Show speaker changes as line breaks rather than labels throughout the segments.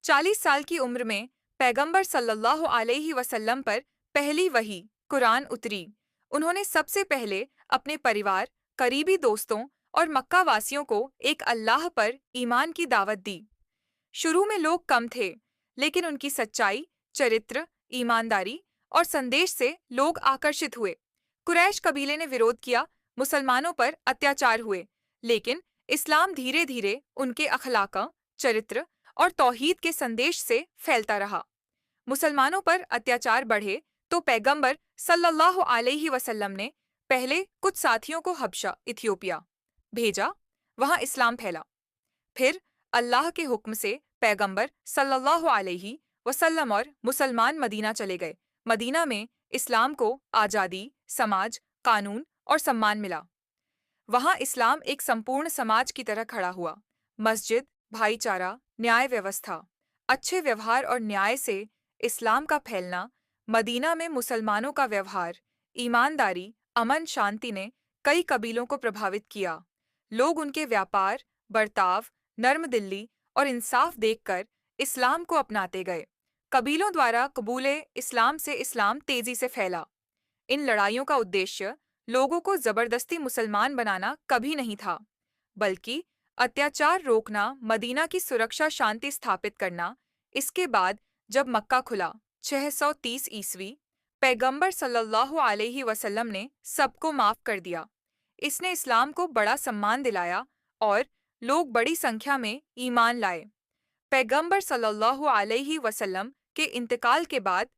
40 साल की उम्र में पैगंबर सल्लल्लाहु अलैहि वसल्लम पर पहली वही कुरान उतरी। उन्होंने सबसे पहले अपने परिवार, करीबी दोस्तों और मक्का वासियों को एक अल्लाह पर ईमान की दावत दी। शुरू में लोग कम थे, लेकिन उनकी सच्चाई, चरित्र, ईमानदारी और संदेश से लोग आकर्षित हुए। कुरैश कबीले ने विरोध किया, मुसलमानों पर अत्याचार हुए, लेकिन इस्लाम धीरे धीरे उनके अखलाक, चरित्र और तौहीद के संदेश से फैलता रहा। मुसलमानों पर अत्याचार बढ़े तो पैगंबर सल्लल्लाहु अलैहि वसल्लम ने पहले कुछ साथियों को हबशा, इथियोपिया भेजा। वहां इस्लाम फैला। फिर अल्लाह के हुक्म से पैगंबर सल्लल्लाहु अलैहि वसल्लम और मुसलमान मदीना चले गए। मदीना में इस्लाम को आज़ादी, समाज, कानून और सम्मान मिला। वहां इस्लाम एक संपूर्ण समाज की तरह खड़ा हुआ। मस्जिद, भाईचारा, न्याय व्यवस्था, अच्छे व्यवहार और न्याय से इस्लाम का फैलना। मदीना में मुसलमानों का व्यवहार, ईमानदारी, अमन शांति ने कई कबीलों को प्रभावित किया। लोग उनके व्यापार, बर्ताव, नर्मदिली और इंसाफ देखकर इस्लाम को अपनाते गए। कबीलों द्वारा कबूले इस्लाम से इस्लाम तेजी से फैला। इन लड़ाइयों का उद्देश्य लोगों को जबरदस्ती मुसलमान बनाना कभी नहीं था, बल्कि अत्याचार रोकना, मदीना की सुरक्षा, शांति स्थापित करना। इसके बाद जब मक्का खुला 630 ईस्वी, पैगंबर सल्लल्लाहु अलैहि वसल्लम ने सबको माफ कर दिया। इसने इस्लाम को बड़ा सम्मान दिलाया और लोग बड़ी संख्या में ईमान लाए। पैगंबर सल्लल्लाहु अलैहि वसल्लम के इंतकाल के बाद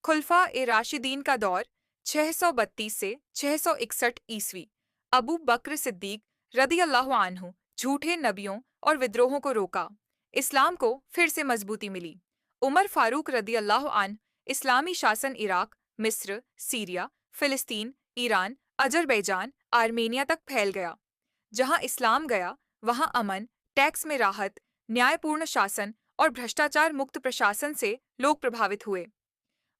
खुलफा-ए-राशिदीन का दौर 632 से 661 ईस्वी, अबू बकर सिद्दीक रदियल्लाहु अन्हु झूठे नबियों और विद्रोहों को रोका। इस्लाम को फिर से मजबूती मिली। उमर फारूक रदियल्लाहु अन्हु इस्लामी शासन इराक, मिस्र, सीरिया, फिलिस्तीन, ईरान, अजरबैजान, आर्मेनिया तक फैल गया। जहां इस्लाम गया, वहां अमन, टैक्स में राहत, न्यायपूर्ण शासन और भ्रष्टाचार मुक्त प्रशासन से लोग प्रभावित हुए।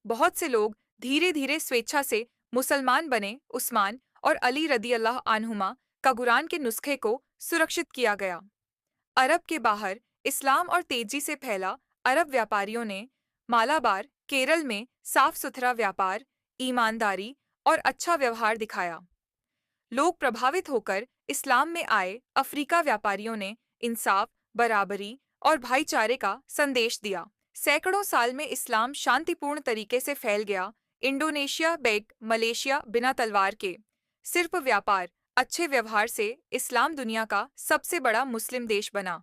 बहुत से लोग धीरे धीरे स्वेच्छा से मुसलमान बने। उस्मान और अली रदियल्लाहु अन्हुमा का कुरान के नुस्खे को सुरक्षित किया गया। अरब के बाहर इस्लाम और तेजी से फैला। अरब व्यापारियों ने मालाबार, केरल में साफ सुथरा व्यापार, ईमानदारी और अच्छा व्यवहार दिखाया। लोग प्रभावित होकर इस्लाम में आए। अफ्रीका व्यापारियों ने इंसाफ, बराबरी और भाईचारे का संदेश दिया। सैकड़ों साल में इस्लाम शांतिपूर्ण तरीके से फैल गया। इंडोनेशिया, बेग, मलेशिया बिना तलवार के, सिर्फ व्यापार, अच्छे व्यवहार से इस्लाम दुनिया का सबसे बड़ा मुस्लिम देश बना।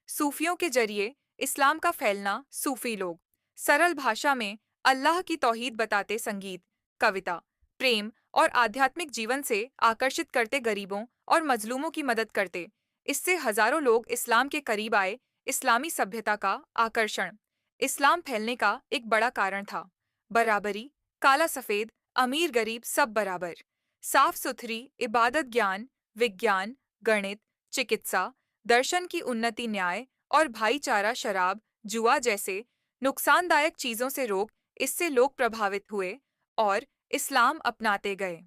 सूफियों के जरिए इस्लाम का फैलना। सूफी लोग सरल भाषा में अल्लाह की तौहीद बताते, संगीत, कविता, प्रेम और आध्यात्मिक जीवन से आकर्षित करते, गरीबों और मजलूमों की मदद करते। इससे हजारों लोग इस्लाम के करीब आए। इस्लामी सभ्यता का आकर्षण इस्लाम फैलने का एक बड़ा कारण था। बराबरी, काला सफेद, अमीर गरीब सब बराबर। साफ सुथरी इबादत, ज्ञान, विज्ञान, गणित, चिकित्सा, दर्शन की उन्नति, न्याय और भाईचारा, शराब, जुआ जैसे नुकसानदायक चीजों से रोक। इससे लोग प्रभावित हुए और इस्लाम अपनाते गए।